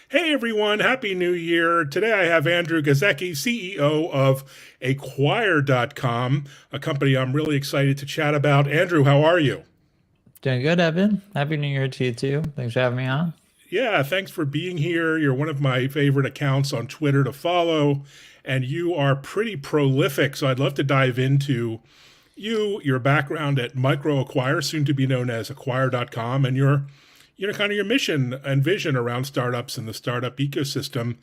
Hey everyone, Happy New Year. Today I have Andrew Gazdecki, CEO of Acquire.com, a company I'm really excited to chat about. Andrew, how are you? Doing good, Evan. Happy New Year to you too. Thanks for having me on. Yeah, thanks for being here. You're one of my favorite accounts on Twitter to follow, and you are pretty prolific. So I'd love to dive into your background at MicroAcquire, soon to be known as Acquire.com, and kind of your mission and vision around startups and the startup ecosystem.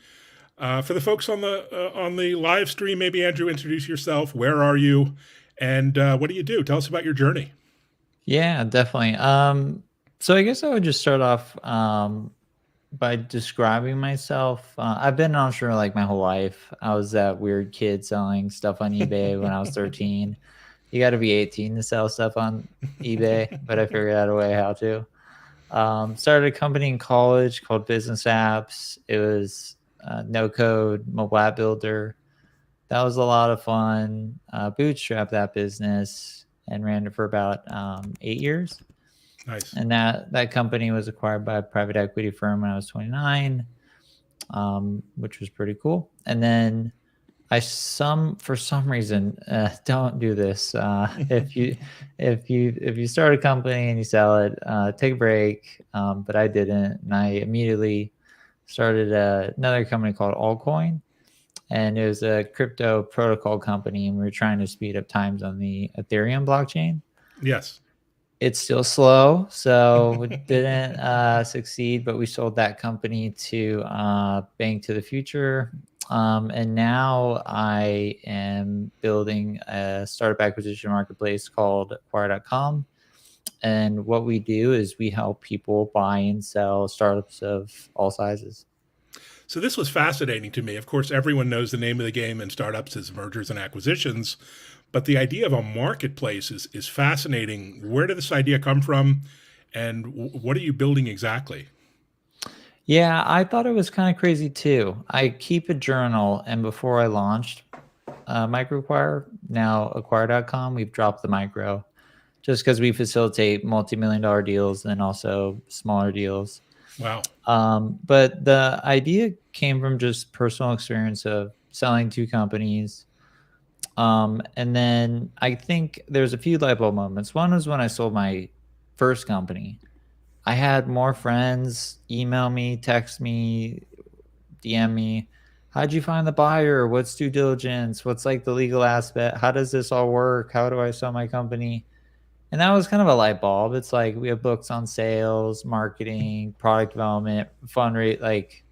For the folks on the live stream, maybe Andrew, introduce yourself. Where are you, and what do you do? Tell us about your journey. Yeah, definitely. So I guess I would just start off by describing myself. I've been an entrepreneur like my whole life. I was that weird kid selling stuff on eBay when I was 13. You got to be 18 to sell stuff on eBay, but I figured out a way how to. Started a company in college called Business Apps. It was no code mobile app builder. That was a lot of fun. Bootstrapped that business and ran it for about 8 years. Nice. And that company was acquired by a private equity firm when I was 29, which was pretty cool. And then for some reason don't do this. If you start a company and you sell it, take a break. But I didn't, and I immediately started another company called Altcoin, and it was a crypto protocol company, and we were trying to speed up times on the Ethereum blockchain. Yes. It's still slow, so it didn't succeed, but we sold that company to Bank to the Future. And now I am building a startup acquisition marketplace called Acquire.com. And what we do is we help people buy and sell startups of all sizes. So this was fascinating to me. Of course, everyone knows the name of the game in startups is mergers and acquisitions, but the idea of a marketplace is fascinating. Where did this idea come from, and what are you building exactly? Yeah, I thought it was kind of crazy too. I keep a journal, and before I launched MicroAcquire, now Acquire.com, we've dropped the micro just because we facilitate multi-million-dollar deals and also smaller deals. Wow. But the idea came from just personal experience of selling two companies. And then I think there's a few light bulb moments. One was when I sold my first company. I had more friends email me, text me, DM me. How'd you find the buyer? What's due diligence? What's like the legal aspect? How does this all work? How do I sell my company? And that was kind of a light bulb. It's like we have books on sales, marketing, product development, fund rate, like,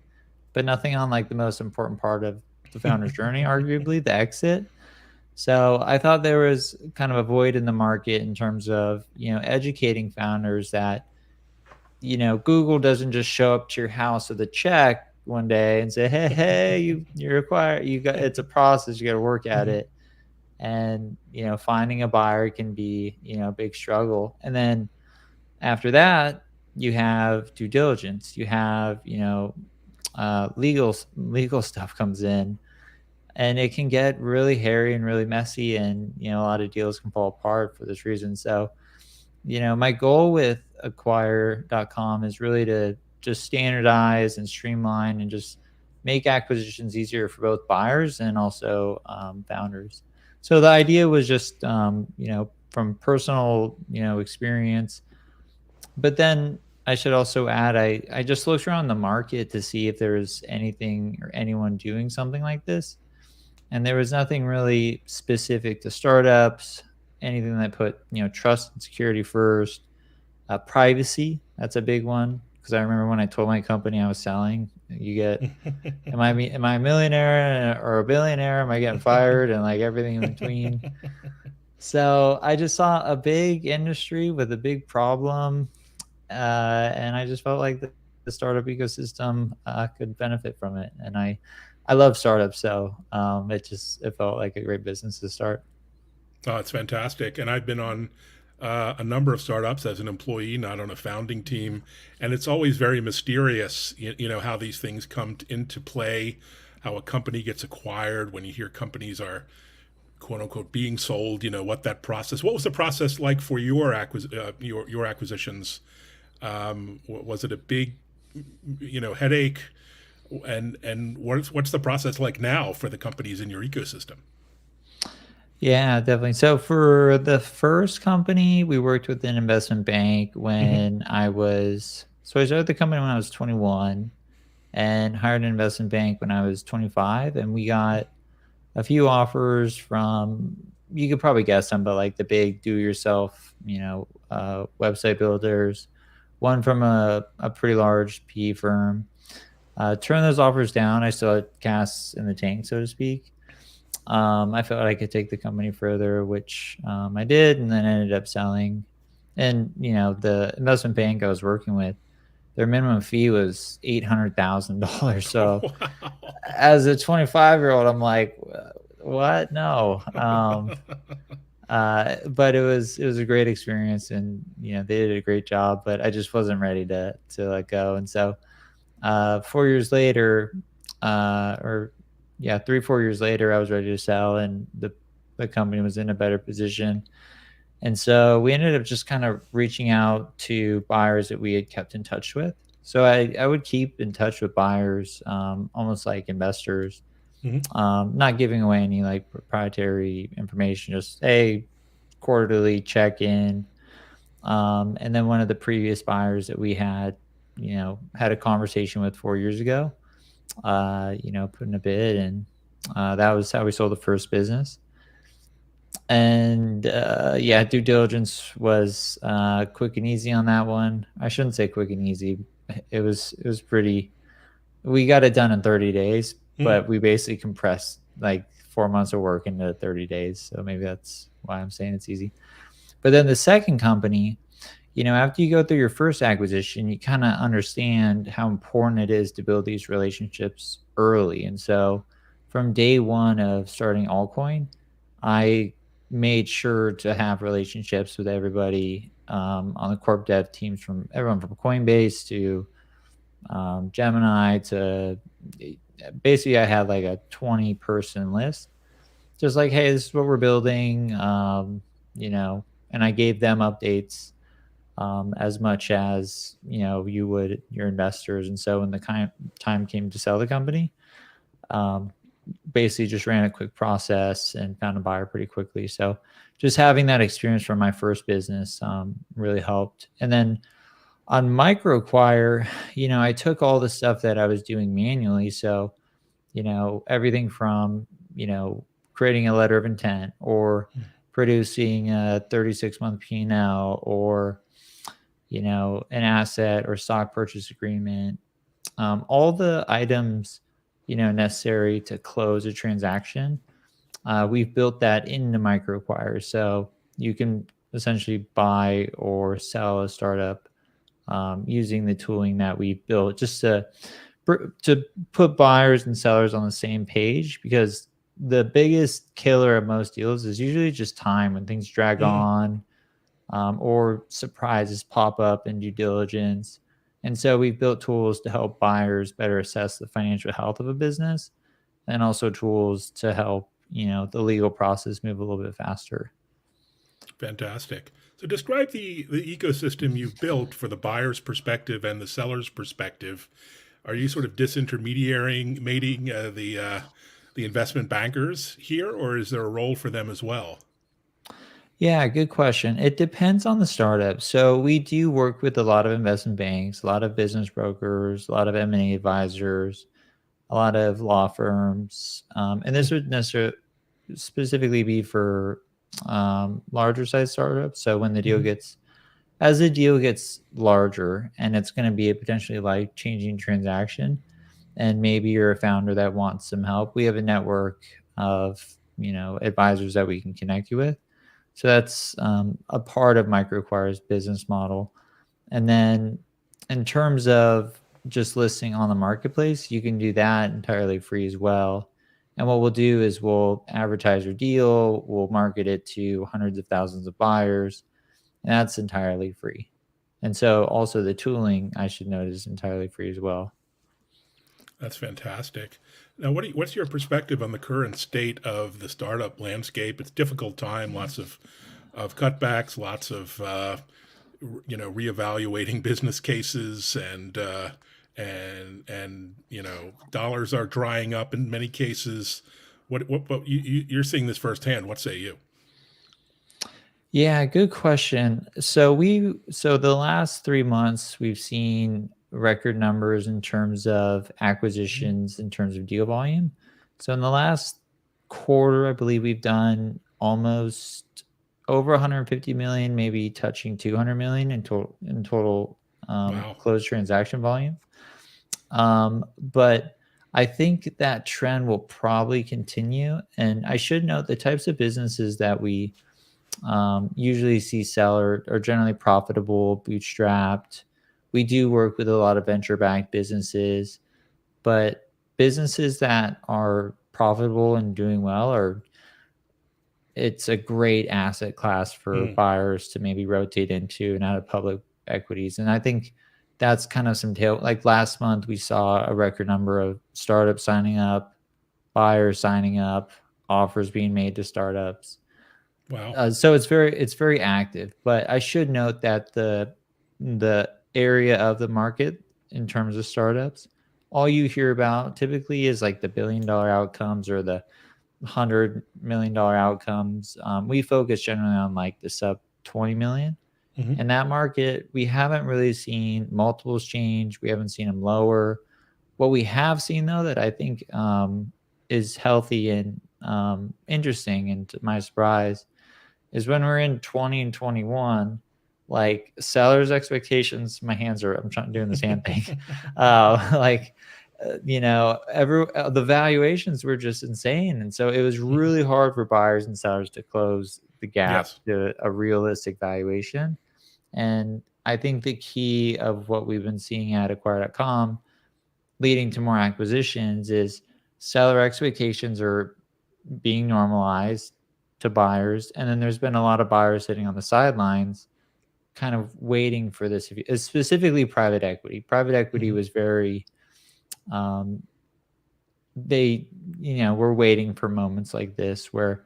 but nothing on like the most important part of the founder's journey, arguably the exit. So I thought there was kind of a void in the market in terms of, educating founders that, Google doesn't just show up to your house with a check one day and say, hey, you're required, it's a process, you got to work at it. And, finding a buyer can be, a big struggle. And then after that, you have due diligence, you have, legal stuff comes in, and it can get really hairy and really messy, and a lot of deals can fall apart for this reason. So my goal with Acquire.com is really to just standardize and streamline and just make acquisitions easier for both buyers and also founders. So the idea was just from personal experience. But then I should also add, I just looked around the market to see if there was anything or anyone doing something like this, and there was nothing really specific to startups, anything that put trust and security first. Privacy, that's a big one, because I remember when I told my company I was selling, you get, am I a millionaire or a billionaire, am I getting fired, and like everything in between. So I just saw a big industry with a big problem, and I just felt like the startup ecosystem could benefit from it. And I love startups, so it felt like a great business to start. Oh, it's fantastic. And I've been on a number of startups as an employee, not on a founding team. And it's always very mysterious, how these things come into play, how a company gets acquired, when you hear companies are quote unquote being sold, what that process, what was the process like for your acquisitions? Was it a big, headache? And what's the process like now for the companies in your ecosystem? Yeah, definitely. So for the first company, we worked with an investment bank Hmm. so I started the company when I was 21 and hired an investment bank when I was 25. And we got a few offers from, you could probably guess them, but like the big do yourself, website builders, one from a pretty large PE firm. Turned those offers down. I still had gas in the tank, so to speak. I felt I could take the company further, which I did, and then ended up selling. And the investment bank I was working with, their minimum fee was $800,000. So Wow. as a 25-year-old, I'm like, what? No. But it was a great experience, and they did a great job. But I just wasn't ready to let go, and so 4 years later, or yeah, 3 4 years later, I was ready to sell, and the company was in a better position. And so we ended up just kind of reaching out to buyers that we had kept in touch with. So I would keep in touch with buyers, almost like investors, Hmm. not giving away any like proprietary information, just a quarterly check in. And then one of the previous buyers that we had a conversation with 4 years ago, put in a bid, and that was how we sold the first business. And yeah, due diligence was quick and easy on that one. I shouldn't say quick and easy. It was pretty. We got it done in 30 days, Hmm. but we basically compressed like 4 months of work into 30 days. So maybe that's why I'm saying it's easy. But then the second company, after you go through your first acquisition, you kind of understand how important it is to build these relationships early. And so from day one of starting Altcoin, I made sure to have relationships with everybody on the corp dev teams, from everyone from Coinbase to Gemini to basically, I had like a 20-person list. Just like, hey, this is what we're building, and I gave them updates as much as you would your investors. And so when the time came to sell the company, um, basically just ran a quick process and found a buyer pretty quickly. So just having that experience from my first business really helped. And then on MicroAcquire, I took all the stuff that I was doing manually. So everything from creating a letter of intent, or producing a 36-month P&L, or an asset or stock purchase agreement, all the items, necessary to close a transaction. We've built that into MicroAcquire. So you can essentially buy or sell a startup using the tooling that we've built, just to put buyers and sellers on the same page, because the biggest killer of most deals is usually just time, when things drag Hmm. on, or surprises pop up in due diligence. And so we've built tools to help buyers better assess the financial health of a business, and also tools to help, the legal process move a little bit faster. Fantastic. So describe the ecosystem you've built for the buyer's perspective and the seller's perspective. Are you sort of disintermediating, mating the investment bankers here, or is there a role for them as well? Yeah, good question. It depends on the startup. So we do work with a lot of investment banks, a lot of business brokers, a lot of M&A advisors, a lot of law firms, and this would necessarily specifically be for larger size startups. So when Mm-hmm. as the deal gets larger, and it's going to be a potentially life changing transaction, and maybe you're a founder that wants some help, we have a network of advisors that we can connect you with. So that's a part of MicroAcquire's business model. And then in terms of just listing on the marketplace, you can do that entirely free as well. And what we'll do is we'll advertise your deal, we'll market it to hundreds of thousands of buyers, and that's entirely free. And so also the tooling, I should note, is entirely free as well. That's fantastic. Now, what's your perspective on the current state of the startup landscape? It's a difficult time, lots of cutbacks, lots of reevaluating business cases, and dollars are drying up in many cases. What you're seeing this firsthand? What say you? Yeah, good question. So the last 3 months we've seen record numbers in terms of acquisitions, in terms of deal volume. So in the last quarter, I believe we've done almost over 150 million, maybe touching 200 million in total Wow. closed transaction volume. But I think that trend will probably continue. And I should note the types of businesses that we usually see sell are generally profitable, bootstrapped. We do work with a lot of venture-backed businesses, but businesses that are profitable and doing well are it's a great asset class for Mm, buyers to maybe rotate into and out of public equities. And I think that's kind of some tail. Like last month, we saw a record number of startups signing up, buyers signing up, offers being made to startups. wow. So it's very active. But I should note that the area of the market in terms of startups, all you hear about typically is like the $1 billion outcomes or the $100 million outcomes. We focus generally on like the sub 20 million. Hmm. In that market, we haven't really seen multiples change. We haven't seen them lower. What we have seen though that I think is healthy and interesting, and to my surprise, is when we're in 20 and 21, like sellers' expectations. My hands are. I'm trying doing this hand thing. Like the valuations were just insane, and so it was really hard for buyers and sellers to close the gap Yes. to a realistic valuation. And I think the key of what we've been seeing at acquire.com leading to more acquisitions is seller expectations are being normalized to buyers, and then there's been a lot of buyers sitting on the sidelines kind of waiting for this, specifically private equity. Private equity Hmm. was very um, they were waiting for moments like this where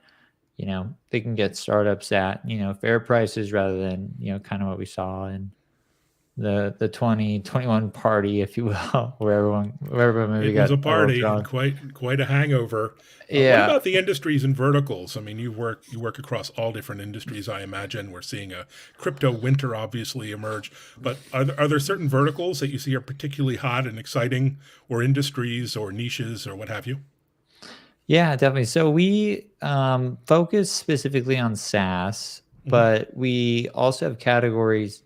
they can get startups at fair prices rather than kind of what we saw in the 2021 party, if you will, where everyone maybe It was got a a little party and drunk. quite a hangover. What Yeah. about the industries and verticals? I mean, you work across all different industries. I imagine we're seeing a crypto winter obviously emerge. But are there certain verticals that you see are particularly hot and exciting, or industries or niches or what have you? Yeah, definitely. So we focus specifically on SaaS, Hmm. but we also have categories.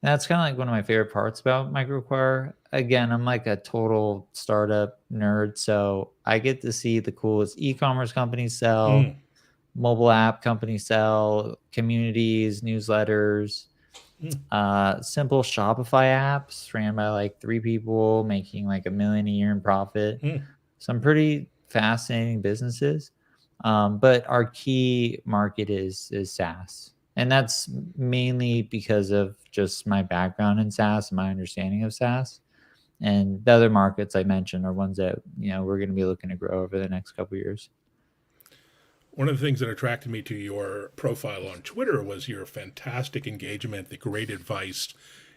And that's kind of like one of my favorite parts about MicroAcquire. Again, I'm like a total startup nerd, so I get to see the coolest e-commerce companies sell, Mm, mobile app companies sell, communities, newsletters, mm, simple Shopify apps ran by like three people making like $1 million a year in profit. mm. Some pretty fascinating businesses. But our key market is SaaS. And that's mainly because of just my background in SaaS and my understanding of SaaS. And the other markets I mentioned are ones that we're going to be looking to grow over the next couple of years. One of the things that attracted me to your profile on Twitter was your fantastic engagement, the great advice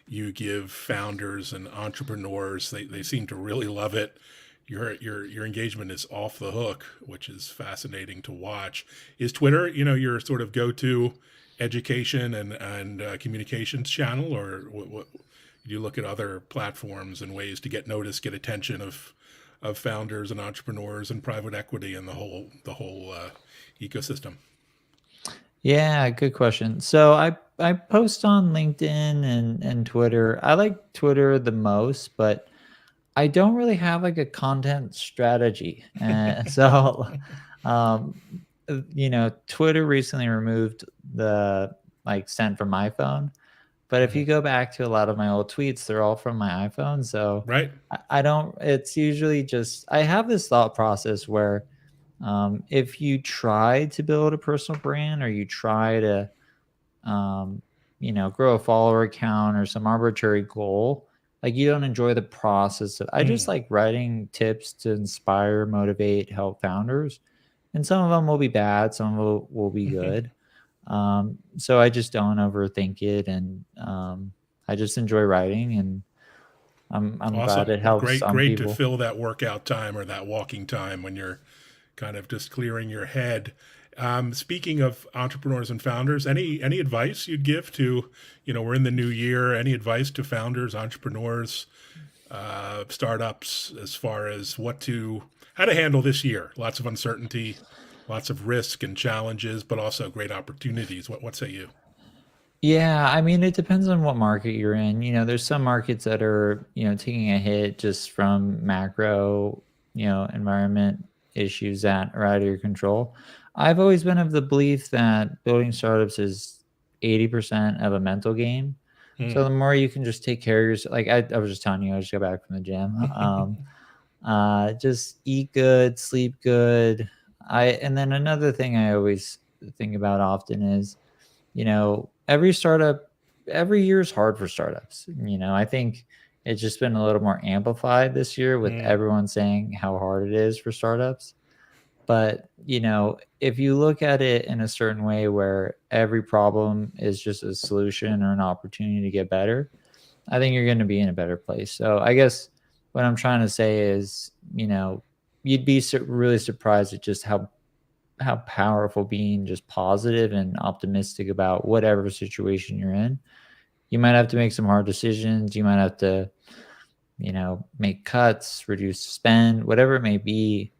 you give founders and entrepreneurs. They seem to really love it. Your engagement is off the hook, which is fascinating to watch. Is Twitter, your sort of go-to education and communications channel, or what do you look at other platforms and ways to get noticed, get attention of founders and entrepreneurs and private equity and the whole ecosystem? Yeah, good question. So I post on LinkedIn and Twitter. I like Twitter the most, but I don't really have like a content strategy. So, um, Twitter recently removed the like sent from my phone. But if Hmm. you go back to a lot of my old tweets, they're all from my iPhone. So Right. I don't, it's usually just, I have this thought process where if you try to build a personal brand or you try to um, grow a follower count or some arbitrary goal, like you don't enjoy the process. I just Mm. like writing tips to inspire, motivate, help founders. And some of them will be bad, some will be good. So I just don't overthink it. And I just enjoy writing. And I'm glad Awesome. it Well, helps great, some great to people. fill that workout time or that walking time when you're kind of just clearing your head. Speaking of entrepreneurs and founders, any advice you'd give to, we're in the new year. Any advice to founders, entrepreneurs, startups as far as how to handle this year? Lots of uncertainty, lots of risk and challenges, but also great opportunities. What say you? Yeah, I mean, it depends on what market you're in. There's some markets that are, taking a hit just from macro, environment issues that are out of your control. I've always been of the belief that building startups is 80% of a mental game. Hmm. So the more you can just take care of yourself, like I was just telling you, I just got back from the gym. Just eat good, sleep good. And then another thing I always think about often is, every startup, every year is hard for startups. I think it's just been a little more amplified this year with Hmm. everyone saying how hard it is for startups. But, if you look at it in a certain way where every problem is just a solution or an opportunity to get better, I think you're going to be in a better place. So I guess what I'm trying to say is, you'd be really surprised at just how powerful being just positive and optimistic about whatever situation you're in. You might have to make some hard decisions. You might have to, make cuts, reduce spend, whatever it may be.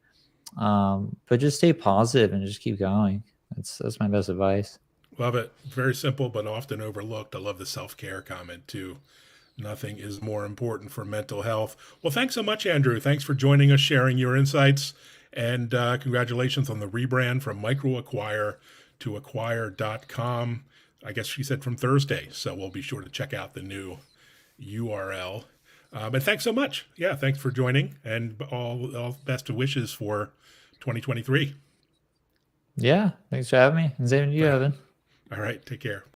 But just stay positive and just keep going. That's my best advice. Love it. Very simple, but often overlooked. I love the self care comment too. Nothing is more important for mental health. Well, thanks so much, Andrew. Thanks for joining us, sharing your insights, and congratulations on the rebrand from MicroAcquire to acquire.com. I guess she said from Thursday, so we'll be sure to check out the new URL. But thanks so much. Yeah, thanks for joining, and all best of wishes for 2023. Yeah. Thanks for having me. And same to you, Evan. All right, take care.